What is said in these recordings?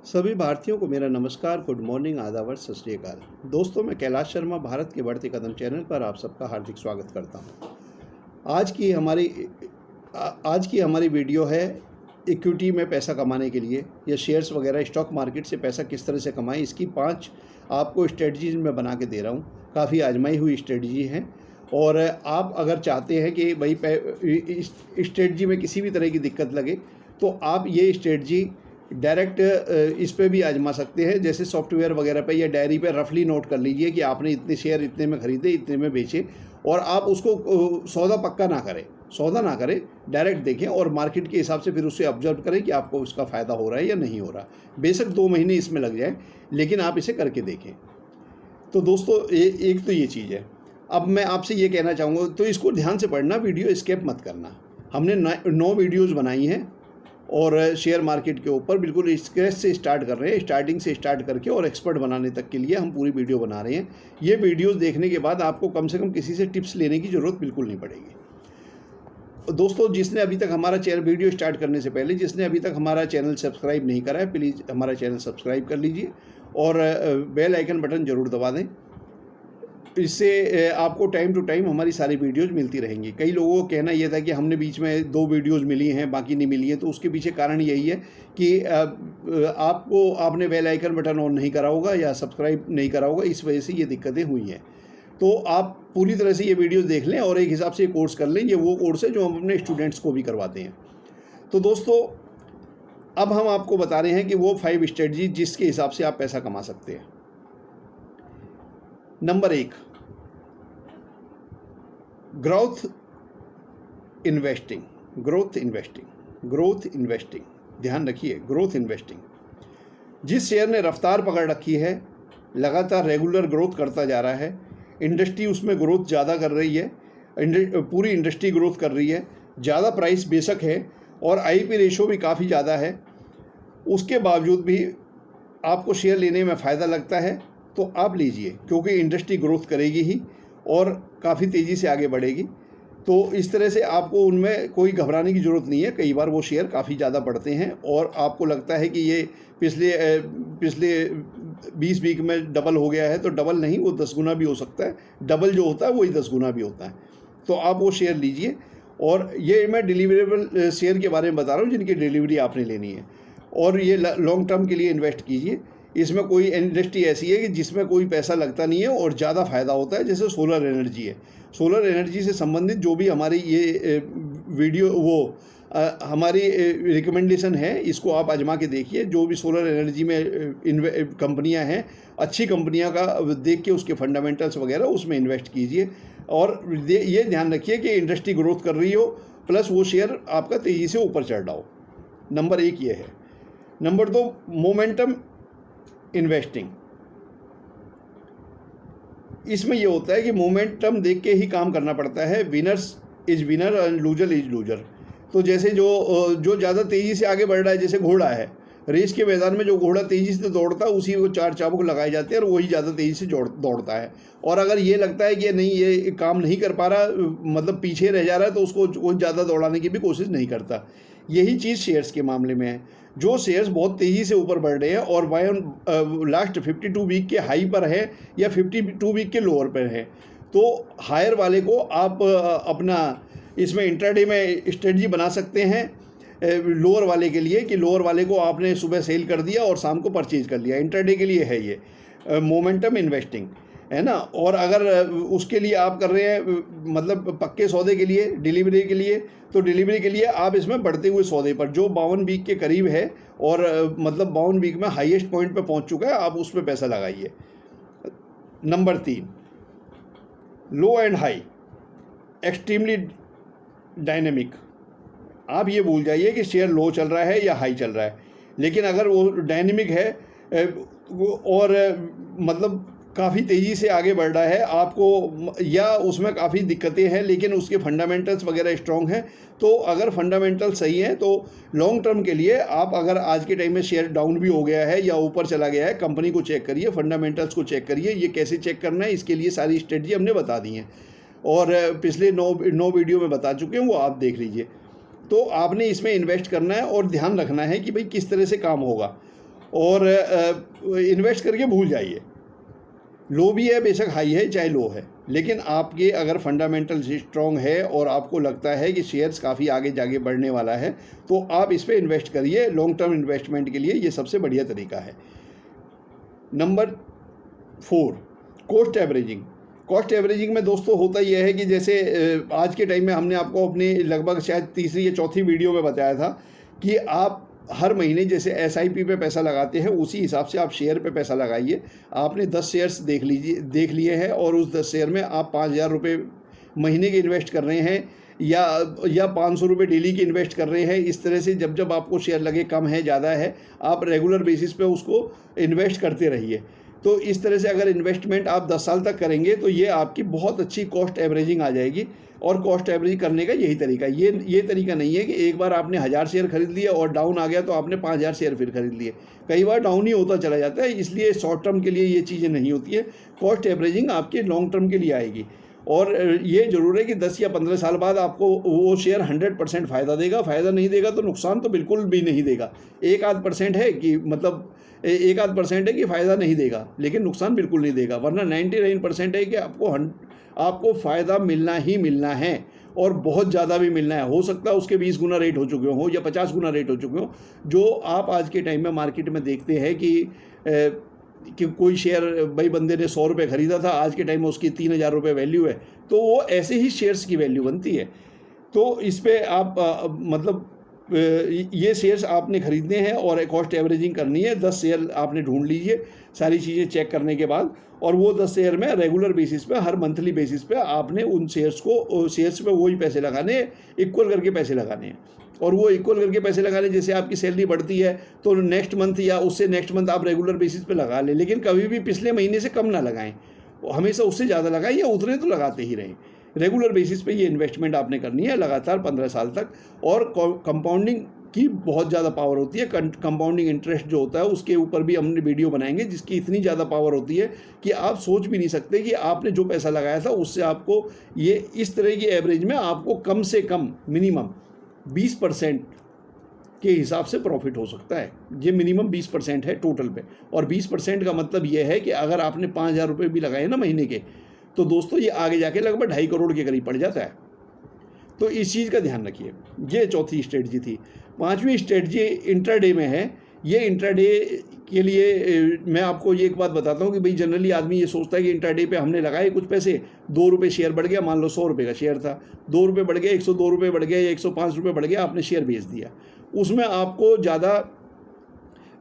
सभी भारतीयों को मेरा नमस्कार, गुड मॉर्निंग, आदाब, सत श्री अकाल। दोस्तों, मैं कैलाश शर्मा भारत के बढ़ते कदम चैनल पर आप सबका हार्दिक स्वागत करता हूं। आज की हमारी वीडियो है इक्विटी में पैसा कमाने के लिए या शेयर्स वगैरह स्टॉक मार्केट से पैसा किस तरह से कमाएं। इसकी 5 आपको स्ट्रेटजीज मैं बना के दे रहा हूं। काफ़ी आजमाई हुई स्ट्रेटजी हैं और आप अगर चाहते हैं कि भाई इस स्ट्रेटजी में किसी भी तरह की दिक्कत लगे तो आप ये स्ट्रेटजी डायरेक्ट इस पे भी आजमा सकते हैं, जैसे सॉफ्टवेयर वगैरह पे या डायरी पे रफली नोट कर लीजिए कि आपने इतने शेयर इतने में ख़रीदे, इतने में बेचे, और आप उसको सौदा पक्का ना करें, डायरेक्ट देखें और मार्केट के हिसाब से फिर उससे ऑब्जर्व करें कि आपको उसका फ़ायदा हो रहा है या नहीं हो रहा। बेशक 2 महीने इसमें लग जाए, लेकिन आप इसे करके देखें। तो दोस्तों, एक तो ये चीज़ है। अब मैं आपसे ये कहना चाहूँगा, तो इसको ध्यान से पढ़ना, वीडियो स्किप मत करना। हमने 9 वीडियोज़ बनाई हैं और शेयर मार्केट के ऊपर बिल्कुल स्क्रैच से स्टार्ट कर रहे हैं, स्टार्टिंग से स्टार्ट करके और एक्सपर्ट बनाने तक के लिए हम पूरी वीडियो बना रहे हैं। ये वीडियोस देखने के बाद आपको कम से कम किसी से टिप्स लेने की ज़रूरत बिल्कुल नहीं पड़ेगी। दोस्तों, जिसने अभी तक हमारा चैनल, वीडियो स्टार्ट करने से पहले जिसने अभी तक हमारा चैनल सब्सक्राइब नहीं करा है, प्लीज़ हमारा चैनल सब्सक्राइब कर लीजिए और बेल आइकन बटन ज़रूर दबा दें। इससे आपको टाइम टू टाइम हमारी सारी वीडियोज़ मिलती रहेंगी। कई लोगों का कहना यह था कि हमने बीच में 2 वीडियोज़ मिली हैं, बाकी नहीं मिली हैं, तो उसके पीछे कारण यही है कि आपने बेल आइकन बटन ऑन नहीं करा होगा या सब्सक्राइब नहीं करा होगा, इस वजह से ये दिक्कतें हुई हैं। तो आप पूरी तरह से ये वीडियोज़ देख लें और एक हिसाब से ये कोर्स कर लें। ये वो कोर्स है जो हम अपने स्टूडेंट्स को भी करवाते हैं। तो दोस्तों, अब हम आपको बता रहे हैं कि वो 5 स्ट्रेटजी जिसके हिसाब से आप पैसा कमा सकते हैं। Number 1, growth investing. ध्यान रखिए, ग्रोथ इन्वेस्टिंग। जिस शेयर ने रफ्तार पकड़ रखी है, लगातार रेगुलर ग्रोथ करता जा रहा है, इंडस्ट्री उसमें ग्रोथ ज़्यादा कर रही है, पूरी इंडस्ट्री ग्रोथ कर रही है, ज़्यादा प्राइस बेशक है और आईपी रेशो भी काफ़ी ज़्यादा है, उसके बावजूद भी आपको शेयर लेने में फ़ायदा लगता है, तो आप लीजिए, क्योंकि इंडस्ट्री ग्रोथ करेगी ही और काफ़ी तेज़ी से आगे बढ़ेगी। तो इस तरह से आपको उनमें कोई घबराने की ज़रूरत नहीं है। कई बार वो शेयर काफ़ी ज़्यादा बढ़ते हैं और आपको लगता है कि ये पिछले 20 वीक में डबल हो गया है, तो डबल नहीं, वो 10 गुना भी हो सकता है। डबल जो होता है वही 10 गुना भी होता है। तो आप वो शेयर लीजिए। और ये मैं डिलीवरेबल शेयर के बारे में बता रहा हूँ जिनकी डिलीवरी आपने लेनी है, और ये लॉन्ग टर्म के लिए इन्वेस्ट कीजिए। इसमें कोई इंडस्ट्री ऐसी है कि जिसमें कोई पैसा लगता नहीं है और ज़्यादा फ़ायदा होता है, जैसे सोलर एनर्जी है। सोलर एनर्जी से संबंधित जो भी हमारी ये वीडियो हमारी रिकमेंडेशन है, इसको आप आजमा के देखिए। जो भी सोलर एनर्जी में कंपनियां हैं, अच्छी कंपनियां का देख के उसके फंडामेंटल्स वगैरह उसमें इन्वेस्ट कीजिए और ये ध्यान रखिए कि इंडस्ट्री ग्रोथ कर रही हो प्लस वो शेयर आपका तेज़ी से ऊपर चढ़ रहा हो। नंबर 1 ये है। Number 2, momentum investing. इसमें यह होता है कि मोमेंटम देख के ही काम करना पड़ता है। Winners is winner and loser is loser. तो जैसे जो ज़्यादा तेज़ी से आगे बढ़ रहा है, जैसे घोड़ा है, रेस के मैदान में जो घोड़ा तेज़ी से दौड़ता है उसी को 4 चाबुक लगाए जाते हैं और वही ज़्यादा तेज़ी से दौड़ता है। और अगर ये लगता है कि नहीं, ये काम नहीं कर पा रहा, मतलब पीछे रह जा रहा है, तो उसको कोई ज़्यादा दौड़ाने की भी कोशिश नहीं करता। यही चीज़ शेयर्स के मामले में है। जो शेयर्स बहुत तेज़ी से ऊपर बढ़ रहे हैं और लास्ट 52 वीक के हाई पर है या 52 वीक के लोअर पर है, तो हायर वाले को आप अपना इसमें इंट्राडे में स्ट्रेटजी बना सकते हैं लोअर वाले के लिए, कि लोअर वाले को आपने सुबह सेल कर दिया और शाम को परचेज कर लिया। इंट्राडे के लिए है ये मोमेंटम इन्वेस्टिंग, है ना। और अगर उसके लिए आप कर रहे हैं, मतलब पक्के सौदे के लिए, डिलीवरी के लिए, तो डिलीवरी के लिए आप इसमें बढ़ते हुए सौदे पर जो 52 वीक के करीब है और मतलब 52 वीक में हाईएस्ट पॉइंट पे पहुंच चुका है, आप उस पर पैसा लगाइए। Number 3, low and high extremely dynamic. आप ये भूल जाइए कि शेयर लो चल रहा है या हाई चल रहा है, लेकिन अगर वो डायनेमिक है और मतलब काफ़ी तेज़ी से आगे बढ़ रहा है आपको, या उसमें काफ़ी दिक्कतें हैं लेकिन उसके फंडामेंटल्स वगैरह स्ट्रॉन्ग हैं, तो अगर फंडामेंटल सही हैं तो लॉन्ग टर्म के लिए आप, अगर आज के टाइम में शेयर डाउन भी हो गया है या ऊपर चला गया है, कंपनी को चेक करिए, फंडामेंटल्स को चेक करिए। ये कैसे चेक करना है, इसके लिए सारी स्ट्रेटजी हमने बता दी हैं और पिछले 9 वीडियो में बता चुके हैं, वो आप देख लीजिए। तो आपने इसमें इन्वेस्ट करना है और ध्यान रखना है कि भाई किस तरह से काम होगा। और इन्वेस्ट करके भूल जाइए। लो भी है, बेशक हाई है चाहे लो है, लेकिन आपके अगर फंडामेंटल स्ट्रॉन्ग है और आपको लगता है कि शेयर्स काफ़ी आगे जाके बढ़ने वाला है तो आप इस पर इन्वेस्ट करिए। लॉन्ग टर्म इन्वेस्टमेंट के लिए ये सबसे बढ़िया तरीका है। Number 4, cost averaging. Cost averaging में दोस्तों होता यह है कि जैसे आज के टाइम में हमने आपको अपनी लगभग शायद तीसरी या चौथी वीडियो में बताया था कि आप हर महीने जैसे SIP पे पैसा लगाते हैं उसी हिसाब से आप शेयर पे पैसा लगाइए। आपने 10 शेयर्स देख लिए हैं और उस 10 शेयर में आप 5,000 रुपये महीने के इन्वेस्ट कर रहे हैं या 500 रुपये डेली के इन्वेस्ट कर रहे हैं। इस तरह से जब जब आपको शेयर लगे कम है ज़्यादा है, आप रेगुलर बेसिस पे उसको इन्वेस्ट करते रहिए। तो इस तरह से अगर इन्वेस्टमेंट आप 10 साल तक करेंगे तो ये आपकी बहुत अच्छी कॉस्ट एवरेजिंग आ जाएगी। और कॉस्ट एवरेज करने का यही तरीका है। ये तरीका नहीं है कि एक बार आपने 1000 शेयर खरीद लिए और डाउन आ गया तो आपने 5000 शेयर फिर खरीद लिए। कई बार डाउन ही होता चला जाता है, इसलिए शॉर्ट टर्म के लिए ये चीज़ें नहीं होती है। कॉस्ट एवरेजिंग आपके लॉन्ग टर्म के लिए आएगी और ये ज़रूर है कि 10 या 15 साल बाद आपको वो शेयर 100% फ़ायदा देगा। फ़ायदा नहीं देगा तो नुकसान तो बिल्कुल भी नहीं देगा। 1-8% है कि मतलब 1-8% है कि फ़ायदा नहीं देगा, लेकिन नुकसान बिल्कुल नहीं देगा। वरना 99% है कि आपको फ़ायदा मिलना ही मिलना है और बहुत ज़्यादा भी मिलना है। हो सकता है उसके 20 गुना रेट हो चुके हों या 50 गुना रेट हो चुके हों। जो आप आज के टाइम में मार्केट में देखते हैं कि कोई शेयर भाई बंदे ने 100 रुपये ख़रीदा था, आज के टाइम में उसकी 3,000 रुपये वैल्यू है, तो वो ऐसे ही शेयर्स की वैल्यू बनती है। तो इस पर आप मतलब ये शेयर्स आपने ख़रीदने हैं और कॉस्ट एवरेजिंग करनी है। 10 शेयर आपने ढूंढ लीजिए सारी चीज़ें चेक करने के बाद, और वो 10 शेयर में रेगुलर बेसिस पे हर मंथली बेसिस पे आपने उन शेयर्स पे वही पैसे लगाने हैं, इक्वल करके पैसे लगाने हैं। और वो इक्वल करके पैसे लगाने, जैसे आपकी सैलरी बढ़ती है तो नेक्स्ट मंथ या उससे नेक्स्ट मंथ आप रेगुलर बेसिस पे लगा लें, लेकिन कभी भी पिछले महीने से कम ना लगाएं, हमेशा उससे ज़्यादा लगाएं या उतने तो लगाते ही रहें। रेगुलर बेसिस पे ये इन्वेस्टमेंट आपने करनी है लगातार 15 साल तक। और कंपाउंडिंग की बहुत ज़्यादा पावर होती है। कंपाउंडिंग इंटरेस्ट जो होता है उसके ऊपर भी हमने वीडियो बनाएंगे, जिसकी इतनी ज़्यादा पावर होती है कि आप सोच भी नहीं सकते कि आपने जो पैसा लगाया था उससे आपको ये इस तरह की एवरेज में आपको कम से कम मिनिमम 20% के हिसाब से प्रॉफिट हो सकता है। ये मिनिमम 20% है टोटल पे, और 20% का मतलब ये है कि अगर आपने 5,000 रुपये भी लगाए ना महीने के, तो दोस्तों ये आगे जाके लगभग 2.5 करोड़ के करीब पड़ जाता है। तो इस चीज़ का ध्यान रखिए। ये चौथी स्ट्रेटजी थी। 5वीं स्ट्रेटजी इंट्राडे में है। ये इंट्राडे के लिए मैं आपको ये एक बात बताता हूँ कि भाई जनरली आदमी ये सोचता है कि इंट्राडे पे हमने लगाए कुछ पैसे, 2 रुपये शेयर बढ़ गया, मान लो 100 रुपये का शेयर था, 2 रुपये बढ़ गया, 102 रुपये बढ़ गया या 105 रुपये बढ़ गया, आपने शेयर बेच दिया। उसमें आपको ज़्यादा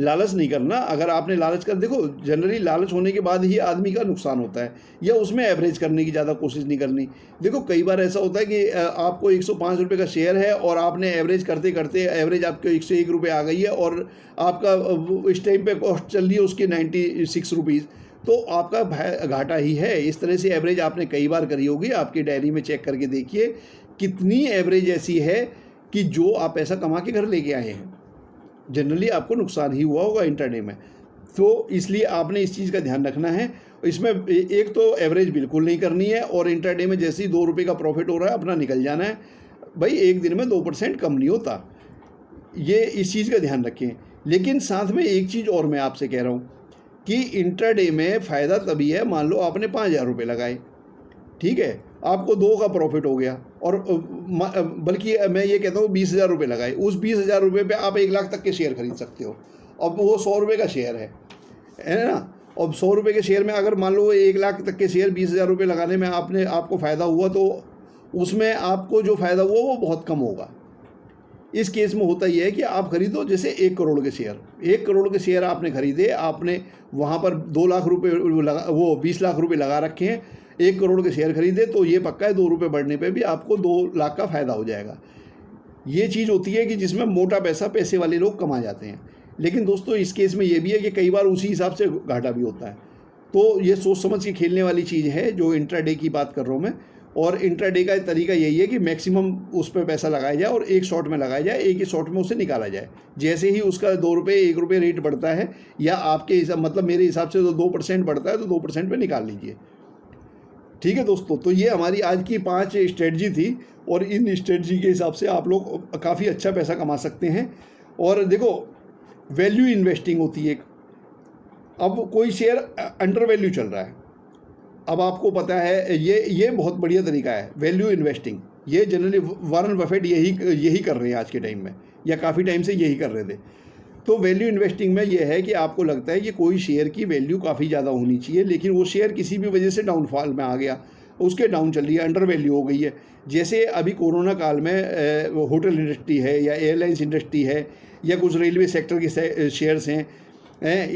लालच नहीं करना। अगर आपने लालच कर, देखो जनरली लालच होने के बाद ही आदमी का नुकसान होता है, या उसमें एवरेज करने की ज़्यादा कोशिश नहीं करनी। देखो कई बार ऐसा होता है कि आपको 105 रुपये का शेयर है और आपने एवरेज करते करते एवरेज आपके 101 रुपये आ गई है और आपका इस टाइम पे कॉस्ट चल रही है उसकी 96 रुपीज़, तो आपका घाटा ही है। इस तरह से एवरेज आपने कई बार करी होगी। आपकी डायरी में चेक करके देखिए कितनी एवरेज ऐसी है कि जो आप पैसा कमा के घर लेके आए हैं, जनरली आपको नुकसान ही हुआ होगा इंट्राडे में। तो इसलिए आपने इस चीज़ का ध्यान रखना है। इसमें एक तो एवरेज बिल्कुल नहीं करनी है, और इंट्राडे में जैसे ही 2 रुपये का प्रॉफिट हो रहा है अपना निकल जाना है। भाई एक दिन में 2% कम नहीं होता, ये इस चीज़ का ध्यान रखें। लेकिन साथ में एक चीज़ और मैं आपसे कह रहा हूँ कि इंट्राडे में फ़ायदा तभी है, मान लो आपने 5,000 रुपये लगाए, ठीक है, आपको 2 का प्रॉफिट हो गया, और बल्कि मैं ये कहता हूँ 20,000 रुपये लगाए, उस 20,000 रुपये पे आप 1 लाख तक के शेयर खरीद सकते हो। अब वो 100 रुपये का शेयर है ना। अब 100 रुपये के शेयर में अगर मान लो 1 लाख तक के शेयर 20,000 रुपये लगाने में आपको फ़ायदा हुआ, तो उसमें आपको जो फ़ायदा हुआ वो बहुत कम होगा। इस केस में होता यह है कि आप खरीदो जैसे 1 करोड़ के शेयर, 1 करोड़ के शेयर आपने खरीदे, आपने वहाँ पर 2 लाख रुपये वो 20 लाख रुपये लगा रखे हैं, 1 करोड़ के शेयर खरीदे, तो ये पक्का है 2 रुपये बढ़ने पे भी आपको 2 लाख का फ़ायदा हो जाएगा। ये चीज़ होती है कि जिसमें मोटा पैसे वाले लोग कमा जाते हैं। लेकिन दोस्तों इस केस में ये भी है कि कई बार उसी हिसाब से घाटा भी होता है। तो ये सोच समझ के खेलने वाली चीज़ है जो इंट्राडे की बात कर रहा हूँ मैं। और इंट्राडे का तरीका यही है कि मैक्सिमम उस पर पैसा लगाया जाए और एक शॉट में लगाया जाए, एक ही शॉट में उसे निकाला जाए। जैसे ही उसका 2 रुपये 1 रुपये रेट बढ़ता है, या आपके हिसाब मतलब मेरे हिसाब से तो 2% बढ़ता है, तो 2% पे निकाल लीजिए। ठीक है दोस्तों, तो ये हमारी आज की 5 स्ट्रेटजी थी, और इन स्ट्रेटजी के हिसाब से आप लोग काफ़ी अच्छा पैसा कमा सकते हैं। और देखो वैल्यू इन्वेस्टिंग होती है एक। अब कोई शेयर अंडर वैल्यू चल रहा है, अब आपको पता है ये बहुत बढ़िया तरीका है वैल्यू इन्वेस्टिंग। ये जनरली वॉरेन बफेट यही कर रहे हैं आज के टाइम में, या काफ़ी टाइम से यही कर रहे थे। तो वैल्यू इन्वेस्टिंग में ये है कि आपको लगता है कि कोई शेयर की वैल्यू काफ़ी ज़्यादा होनी चाहिए, लेकिन वो शेयर किसी भी वजह से डाउनफॉल में आ गया, उसके डाउन चल रही है, अंडर वैल्यू हो गई है। जैसे अभी कोरोना काल में होटल इंडस्ट्री है, या एयरलाइंस इंडस्ट्री है, या कुछ रेलवे सेक्टर के शेयर्स हैं,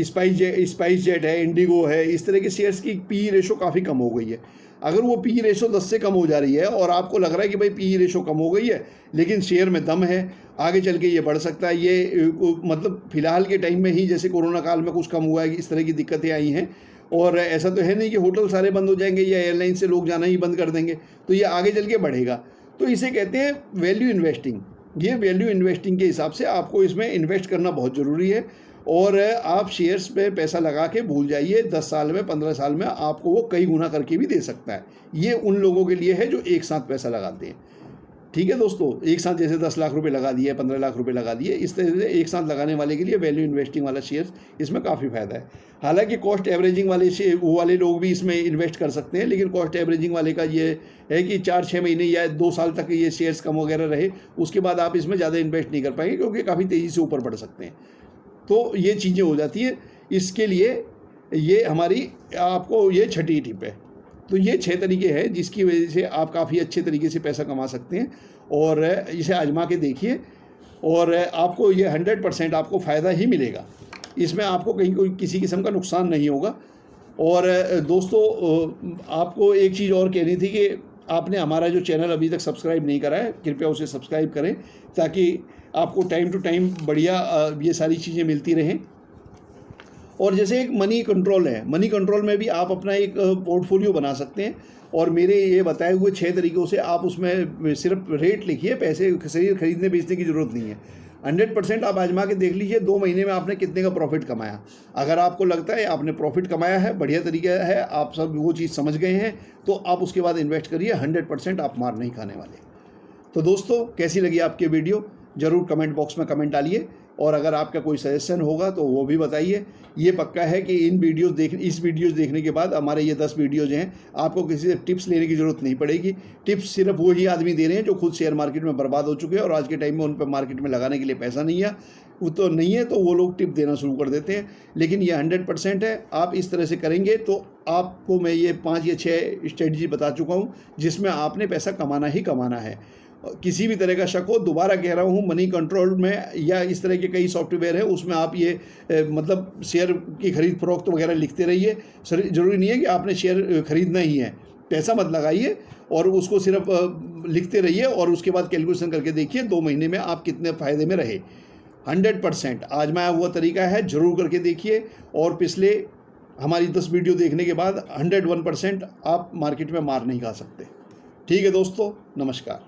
स्पाइस जेट है, इंडिगो है, इस तरह के शेयर्स की पी रेशो काफ़ी कम हो गई है। अगर वो पी रेशो 10 से कम हो जा रही है और आपको लग रहा है कि भाई पी रेशो कम हो गई है, लेकिन शेयर में दम है, आगे चल के ये बढ़ सकता है, ये मतलब फ़िलहाल के टाइम में ही जैसे कोरोना काल में कुछ कम हुआ है, इस तरह की दिक्कतें आई हैं, और ऐसा तो है नहीं कि होटल सारे बंद हो जाएंगे या एयरलाइन से लोग जाना ही बंद कर देंगे, तो ये आगे चल के बढ़ेगा। तो इसे कहते हैं वैल्यू इन्वेस्टिंग। ये वैल्यू इन्वेस्टिंग के हिसाब से आपको इसमें इन्वेस्ट करना बहुत ज़रूरी है, और आप शेयर्स पे पैसा लगा के भूल जाइए, 10 साल में 15 साल में आपको वो कई गुना करके भी दे सकता है। ये उन लोगों के लिए है जो एक साथ पैसा लगाते हैं। ठीक है दोस्तों, एक साथ जैसे 10 लाख रुपए लगा दिए, 15 लाख रुपए लगा दिए, इस तरह से एक साथ लगाने वाले के लिए वैल्यू इन्वेस्टिंग वाला शेयर्स इसमें काफ़ी फ़ायदा है। हालांकि कॉस्ट एवरेजिंग वाले लोग भी इसमें इन्वेस्ट कर सकते हैं, लेकिन कॉस्ट एवरेजिंग वाले का ये है कि 4-6 महीने या 2 साल तक ये शेयर्स कम वगैरह रहे, उसके बाद आप इसमें ज़्यादा इन्वेस्ट नहीं कर पाएंगे, क्योंकि काफ़ी तेज़ी से ऊपर बढ़ सकते हैं। तो ये चीज़ें हो जाती है। इसके लिए ये हमारी आपको ये छठी टिप है। तो ये 6 तरीके हैं जिसकी वजह से आप काफ़ी अच्छे तरीके से पैसा कमा सकते हैं, और इसे आजमा के देखिए, और आपको ये 100% आपको फ़ायदा ही मिलेगा। इसमें आपको कहीं कोई किसी किस्म का नुकसान नहीं होगा। और दोस्तों, आपको एक चीज़ और कहनी थी कि आपने हमारा जो चैनल अभी तक सब्सक्राइब नहीं करा है, कृपया उसे सब्सक्राइब करें, ताकि आपको टाइम टू टाइम बढ़िया ये सारी चीज़ें मिलती रहें। और जैसे एक मनी कंट्रोल है, मनी कंट्रोल में भी आप अपना एक पोर्टफोलियो बना सकते हैं, और मेरे ये बताए हुए 6 तरीक़ों से आप उसमें सिर्फ रेट लिखिए, पैसे शरीर खरीदने बेचने की ज़रूरत नहीं है। 100% आप आजमा के देख लीजिए 2 महीने में आपने कितने का प्रॉफिट कमाया। अगर आपको लगता है आपने प्रॉफिट कमाया है, बढ़िया तरीका है, आप सब वो चीज़ समझ गए हैं, तो आप उसके बाद इन्वेस्ट करिए, 100% आप मार नहीं खाने वाले। तो दोस्तों, कैसी लगी आपकी वीडियो ज़रूर कमेंट बॉक्स में कमेंट डालिए, और अगर आपका कोई सजेशन होगा तो वो भी बताइए। ये पक्का है कि इस वीडियोज़ देखने के बाद हमारे ये 10 वीडियोज़ हैं, आपको किसी से टिप्स लेने की ज़रूरत नहीं पड़ेगी। टिप्स सिर्फ वही आदमी दे रहे हैं जो खुद शेयर मार्केट में बर्बाद हो चुके हैं, और आज के टाइम में उन पर मार्केट में लगाने के लिए पैसा नहीं है, वो तो नहीं है, तो वो लोग टिप देना शुरू कर देते हैं। लेकिन ये 100% है। आप इस तरह से करेंगे तो आपको मैं ये 5 या 6 स्ट्रेटजी बता चुका हूँ, जिसमें आपने पैसा कमाना ही कमाना है। किसी भी तरह का शक हो, दोबारा कह रहा हूँ, मनी कंट्रोल में या इस तरह के कई सॉफ्टवेयर है, उसमें आप ये मतलब शेयर की खरीद फरोख्त वगैरह लिखते रहिए। ज़रूरी नहीं है कि आपने शेयर खरीदना ही है, पैसा मत लगाइए और उसको सिर्फ लिखते रहिए, और उसके बाद कैलकुलेशन करके देखिए 2 महीने में आप कितने फ़ायदे में रहे। 100% आजमाया हुआ तरीका है, ज़रूर करके देखिए, और पिछले हमारी 10 वीडियो देखने के बाद 101% आप मार्केट में मार नहीं खा सकते। ठीक है दोस्तों, नमस्कार।